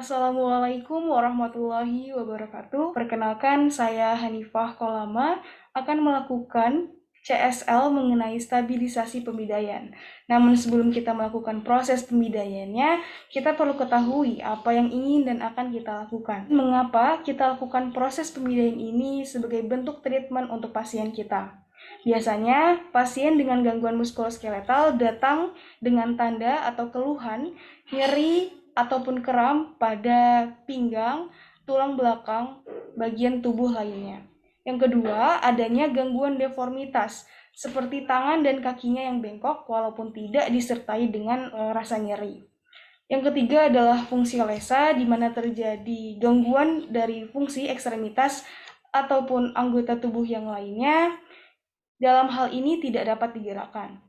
Assalamualaikum warahmatullahi wabarakatuh. Perkenalkan, saya Hanifah Kolama akan melakukan CSL mengenai stabilisasi pembidayan. Namun sebelum kita melakukan proses pembidayannya, kita perlu ketahui apa yang ingin dan akan kita lakukan. Mengapa kita lakukan proses pembidayan ini sebagai bentuk treatment untuk pasien kita? Biasanya, pasien dengan gangguan muskuloskeletal datang dengan tanda atau keluhan nyeri ataupun kram pada pinggang, tulang belakang, bagian tubuh lainnya. Yang kedua, adanya gangguan deformitas, seperti tangan dan kakinya yang bengkok walaupun tidak disertai dengan rasa nyeri. Yang ketiga adalah fungsi lesa, di mana terjadi gangguan dari fungsi ekstremitas ataupun anggota tubuh yang lainnya. Dalam hal ini tidak dapat digerakkan.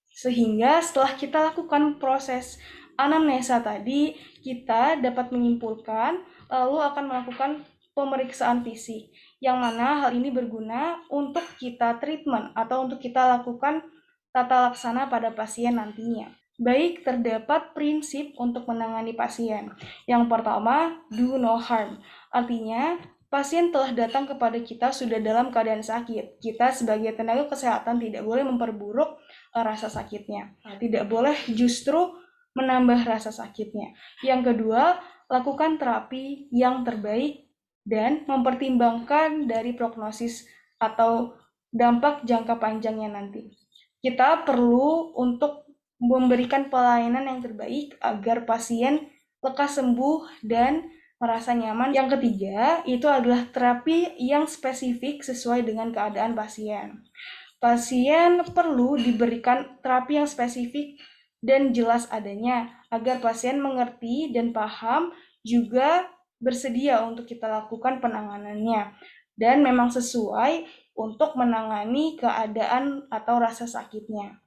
Sehingga setelah kita lakukan proses anamnesa tadi, kita dapat menyimpulkan lalu akan melakukan pemeriksaan fisik, yang mana hal ini berguna untuk kita treatment atau untuk kita lakukan tata laksana pada pasien nantinya. Baik, terdapat prinsip untuk menangani pasien. Yang pertama, do no harm. Artinya, pasien telah datang kepada kita sudah dalam keadaan sakit. Kita sebagai tenaga kesehatan tidak boleh memperburuk rasa sakitnya. Tidak boleh justru menambah rasa sakitnya. Yang kedua, lakukan terapi yang terbaik dan mempertimbangkan dari prognosis atau dampak jangka panjangnya nanti. Kita perlu untuk memberikan pelayanan yang terbaik agar pasien lekas sembuh dan merasa nyaman. Yang ketiga, itu adalah terapi yang spesifik sesuai dengan keadaan pasien. Pasien perlu diberikan terapi yang spesifik dan jelas adanya, agar pasien mengerti dan paham, juga bersedia untuk kita lakukan penanganannya, dan memang sesuai untuk menangani keadaan atau rasa sakitnya.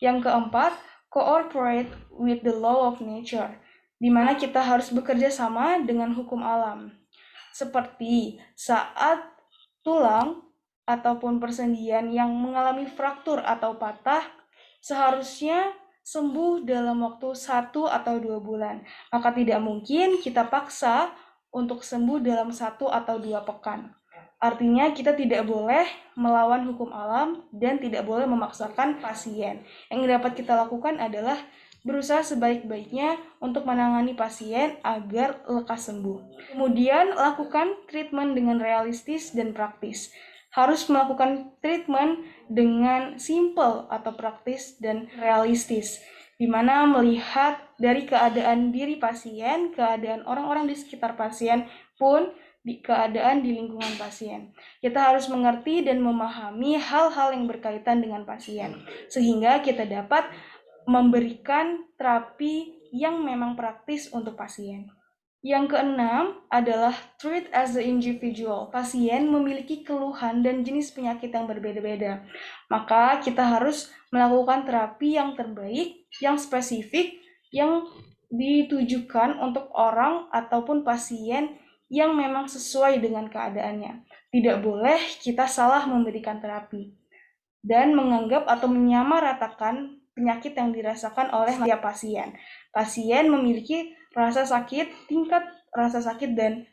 Yang keempat, cooperate with the law of nature, di mana kita harus bekerja sama dengan hukum alam. Seperti saat tulang ataupun persendian yang mengalami fraktur atau patah, seharusnya sembuh dalam waktu 1 atau 2 bulan. Maka tidak mungkin kita paksa untuk sembuh dalam 1 atau 2 pekan. Artinya kita tidak boleh melawan hukum alam dan tidak boleh memaksakan pasien. Yang dapat kita lakukan adalah berusaha sebaik-baiknya untuk menangani pasien agar lekas sembuh. Kemudian lakukan treatment dengan realistis dan praktis. Harus melakukan treatment dengan simple atau praktis dan realistis, di mana melihat dari keadaan diri pasien, keadaan orang-orang di sekitar pasien pun di keadaan di lingkungan pasien. Kita harus mengerti dan memahami hal-hal yang berkaitan dengan pasien, sehingga kita dapat memberikan terapi yang memang praktis untuk pasien. Yang keenam adalah treat as the individual. Pasien memiliki keluhan dan jenis penyakit yang berbeda-beda. Maka kita harus melakukan terapi yang terbaik, yang spesifik, yang ditujukan untuk orang ataupun pasien yang memang sesuai dengan keadaannya. Tidak boleh kita salah memberikan terapi dan menganggap atau menyamaratakan penyakit yang dirasakan oleh setiap pasien. Pasien memiliki rasa sakit, tingkat rasa sakit, dan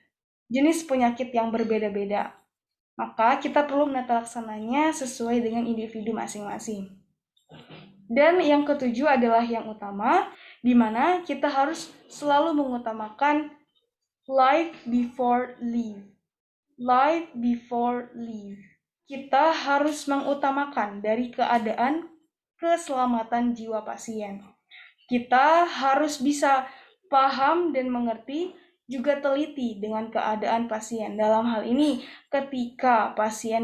jenis penyakit yang berbeda-beda. Maka kita perlu menata laksananya sesuai dengan individu masing-masing. Dan yang ketujuh adalah yang utama, di mana kita harus selalu mengutamakan life before live. Life before live. Kita harus mengutamakan dari keadaan keselamatan jiwa pasien. Kita harus bisa paham dan mengerti, juga teliti dengan keadaan pasien. Dalam hal ini, ketika pasien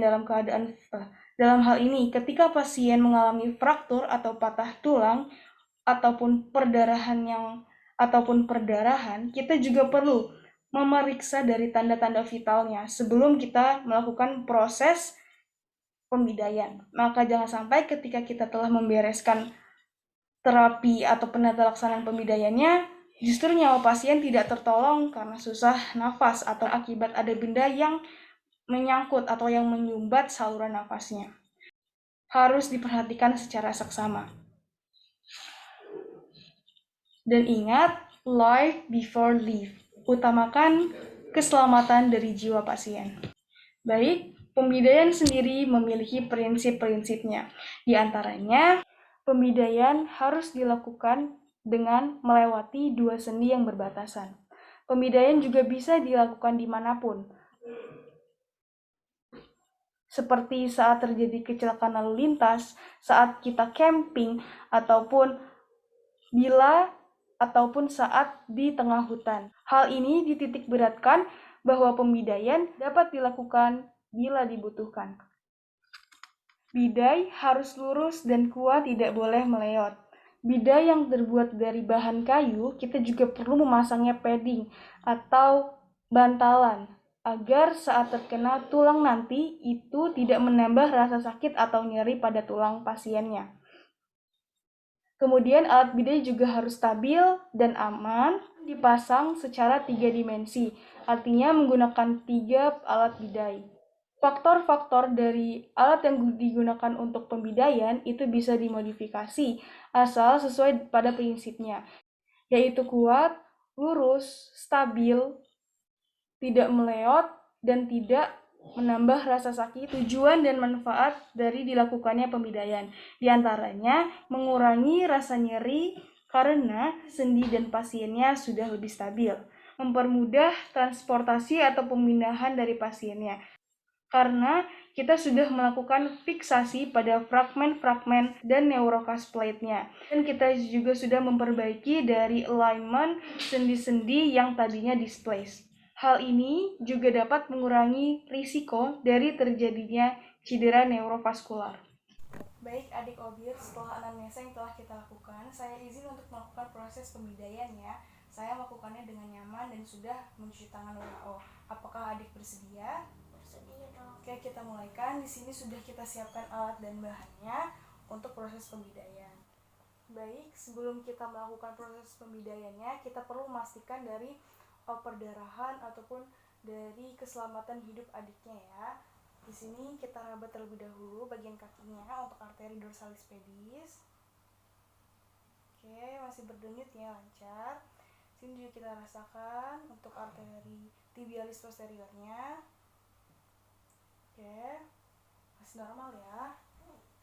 mengalami fraktur atau patah tulang ataupun perdarahan, kita juga perlu memeriksa dari tanda-tanda vitalnya sebelum kita melakukan proses pembidayaan. Maka jangan sampai ketika kita telah membereskan terapi atau penata laksanaan pembidayannya, justru nyawa pasien tidak tertolong karena susah nafas atau akibat ada benda yang menyangkut atau yang menyumbat saluran nafasnya. Harus diperhatikan secara seksama. Dan ingat, Life before life. Utamakan keselamatan dari jiwa pasien. Baik, pembidayan sendiri memiliki prinsip-prinsipnya. Di antaranya, pembidayan harus dilakukan dengan melewati dua sendi yang berbatasan. Pembidayan juga bisa dilakukan dimanapun, seperti saat terjadi kecelakaan lalu lintas, saat kita camping, ataupun saat di tengah hutan. Hal ini dititik beratkan bahwa pembidayan dapat dilakukan bila dibutuhkan. Bidai harus lurus dan kuat, tidak boleh meleot. Bidai yang terbuat dari bahan kayu, kita juga perlu memasangnya padding atau bantalan agar saat terkena tulang nanti itu tidak menambah rasa sakit atau nyeri pada tulang pasiennya. Kemudian alat bidai juga harus stabil dan aman, dipasang secara 3 dimensi, artinya menggunakan 3 alat bidai. Faktor-faktor dari alat yang digunakan untuk pembidayan itu bisa dimodifikasi asal sesuai pada prinsipnya, yaitu kuat, lurus, stabil, tidak meleot, dan tidak menambah rasa sakit. Tujuan dan manfaat dari dilakukannya pembidayan di antaranya mengurangi rasa nyeri karena sendi dan pasiennya sudah lebih stabil, mempermudah transportasi atau pemindahan dari pasiennya karena kita sudah melakukan fiksasi pada fragmen-fragmen dan neurokas plate-nya. Dan kita juga sudah memperbaiki dari alignment sendi-sendi yang tadinya displaced. Hal ini juga dapat mengurangi risiko dari terjadinya cedera neurovaskular. Baik adik Obir, setelah anamnesa yang telah kita lakukan, saya izin untuk melakukan proses pembidayan ya. Saya melakukannya dengan nyaman dan sudah mencuci tangan WHO. Apakah adik bersedia? Oke, kita mulaikan. Di sini sudah kita siapkan alat dan bahannya untuk proses pembidayaan. Baik, sebelum kita melakukan proses pembidayannya, kita perlu memastikan dari perdarahan ataupun dari keselamatan hidup adiknya ya. Di sini kita raba terlebih dahulu bagian kakinya untuk arteri dorsalis pedis. Oke, masih berdenyut ya, lancar. Sini juga kita rasakan untuk arteri tibialis posteriornya. Oke, masih normal ya.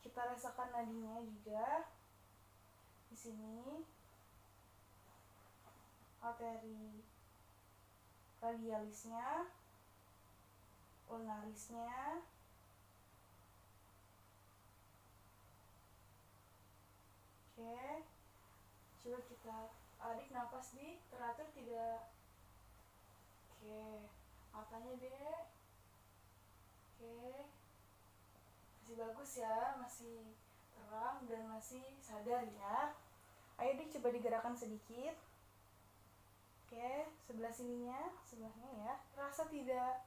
Kita rasakan nadinya juga. Di sini arteri radialisnya, ulnarisnya. Oke, coba kita adik nafas di teratur tidak. Oke, matanya deh. Oke, masih bagus ya, masih terang dan masih sadar ya. Ayo dik, coba digerakkan sedikit. Oke, sebelah sininya, sebelahnya ya. Rasa tidak?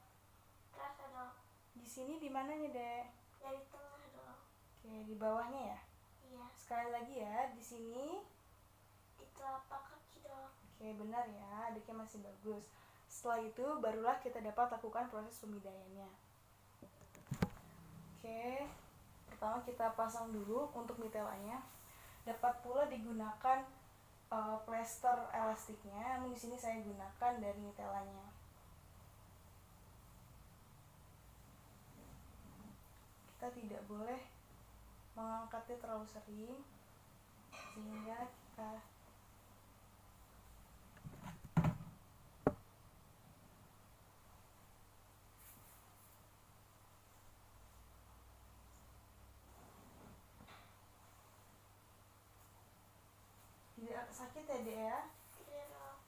Rasa dong. Di sini di mananya dek? Dari tengah dong. Oke, di bawahnya ya. Iya. Sekali lagi ya, di sini. Di telapak kaki dong. Oke, benar ya, adiknya masih bagus. Setelah itu barulah kita dapat lakukan proses pembidayannya. Oke, pertama kita pasang dulu untuk mitelanya. Dapat pula digunakan plester elastiknya, namun di sini saya gunakan dari mitelanya. Kita tidak boleh mengangkatnya terlalu sering sehingga kita tidak sakit ya dek ya. Tidak dong.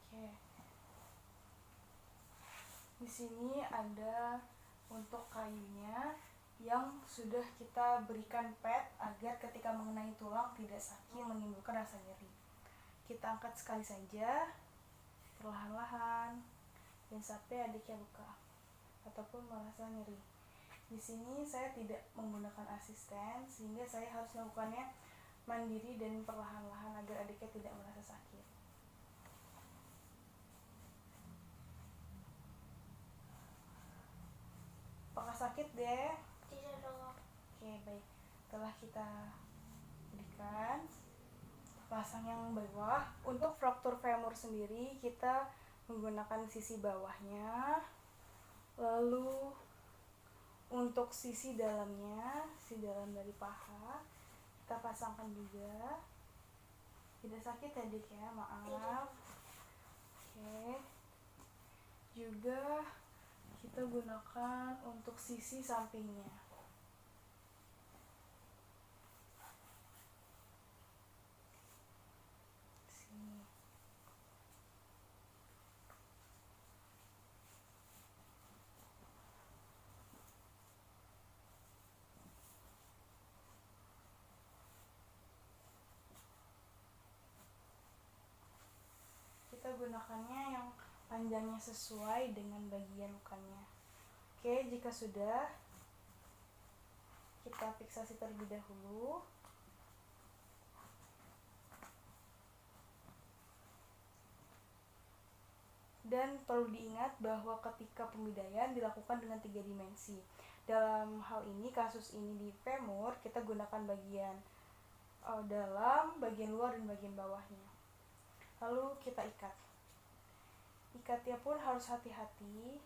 Oke. Di sini ada untuk kayunya yang sudah kita berikan pad agar ketika mengenai tulang tidak sakit menimbulkan rasa nyeri. Kita angkat sekali saja, perlahan-lahan, dan sampai adiknya luka ataupun merasa nyeri. Di sini saya tidak menggunakan asisten sehingga saya harus melakukannya mandiri dan perlahan-lahan agar adiknya tidak merasa sakit. sakit, Dek? Tidak, Dok. Oke, baik. Setelah kita berikan, pasang yang bawah. Untuk fraktur femur sendiri, kita menggunakan sisi bawahnya. Lalu untuk sisi dalamnya, sisi dalam dari paha, kita pasangkan juga. Tidak sakit ya, Dik ya? Maaf. Oke. Juga kita gunakan untuk sisi sampingnya. Sini. Kita gunakannya yang panjangnya sesuai dengan bagian lukanya. Oke, jika sudah, kita fiksasi terlebih dahulu. Dan perlu diingat bahwa ketika pemidaian dilakukan dengan 3 dimensi. Dalam hal ini, kasus ini di femur, kita gunakan bagian dalam, bagian luar, dan bagian bawahnya. Lalu kita ikat. Ikatnya pun harus hati-hati.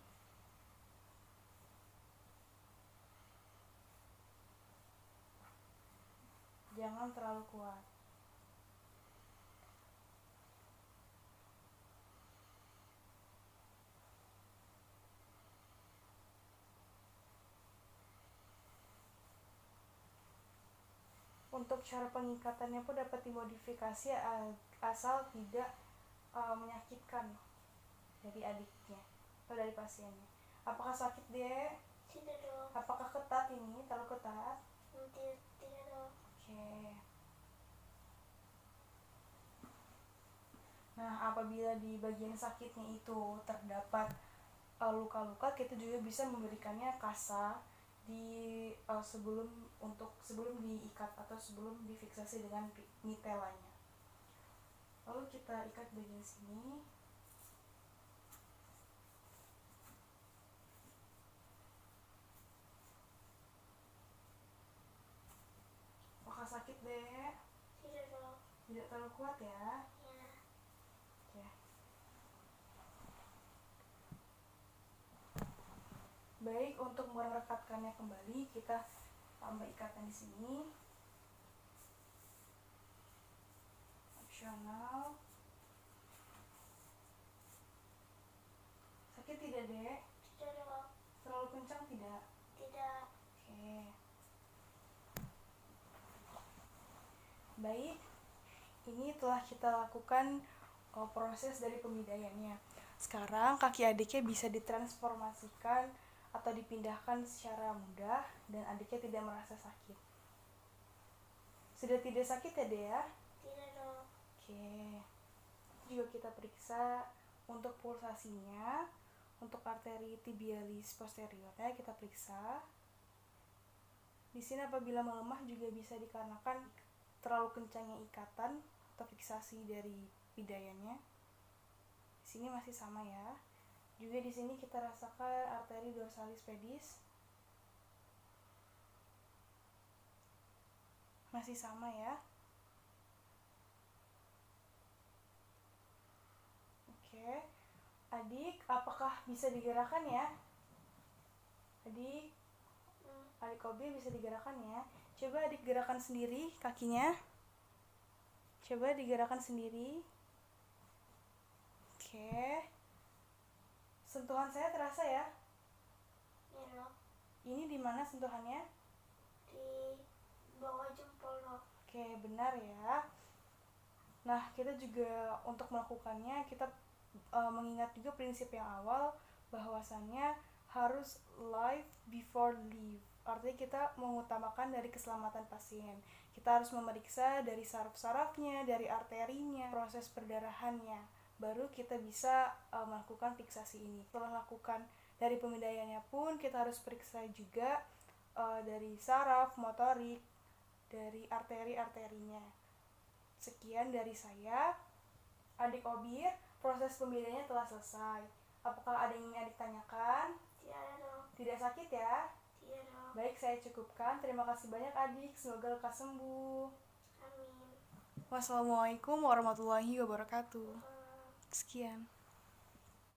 Jangan terlalu kuat. Untuk cara pengikatannya pun dapat dimodifikasi asal tidak menyakitkan dari adiknya atau dari pasiennya. Apakah sakit, Dek? Tidak, Dok. Apakah ketat ini? Terlalu ketat? Tidak, Dok. Oke. Nah, apabila di bagian sakitnya itu terdapat luka-luka, kita juga bisa memberikannya kasa di sebelum diikat atau sebelum difiksasi dengan mitelanya. Lalu kita ikat bagian sini. Apakah sakit, Dek? Tidak, Dok. Tidak terlalu kuat ya? Ya. Oke. Baik, untuk merekatkannya kembali, kita tambah ikatan di sini. Opsional. Sakit tidak, Dek? Tidak, Dok. Terlalu kencang tidak? Tidak. Oke. Baik, ini telah kita lakukan proses dari pemidaiannya. Sekarang kaki adiknya bisa ditransformasikan atau dipindahkan secara mudah dan adiknya tidak merasa sakit. Sudah tidak sakit ya, Dea? Tidak, Dok. Oke. Juga kita periksa untuk pulsasinya, untuk arteri tibialis posteriornya kita periksa. Di sini apabila melemah juga bisa dikarenakan terlalu kencangnya ikatan atau fiksasi dari pidaiannya. Di sini masih sama ya. Juga di sini kita rasakan arteri dorsalis pedis. Masih sama ya. Oke. Adik, apakah bisa digerakkan ya? Adik, adik Kobi bisa digerakkan ya. Coba adik gerakan sendiri kakinya. Coba digerakkan sendiri. Oke. Sentuhan saya terasa ya? Ya, Dok. Ini di mana sentuhannya? Di bawah jempol, Dok. Oke, benar ya. Nah, kita juga untuk melakukannya kita mengingat juga prinsip yang awal bahwasannya harus live before leave. Artinya kita mengutamakan dari keselamatan pasien. Kita harus memeriksa dari saraf-sarafnya, dari arterinya, proses perdarahannya. Baru kita bisa melakukan fiksasi ini. Setelah lakukan dari pemidaiannya pun kita harus periksa juga dari saraf, motorik, dari arteri-arterinya. Sekian dari saya. Adik Obir, proses pemidaiannya telah selesai. Apakah ada yang ingin adik tanyakan? Tidak ada, Dok. Tidak sakit ya? Baik, saya cukupkan. Terima kasih banyak adik. Semoga lekas sembuh. Amin. Wassalamualaikum warahmatullahi wabarakatuh. Waalaikumsalam. Sekian.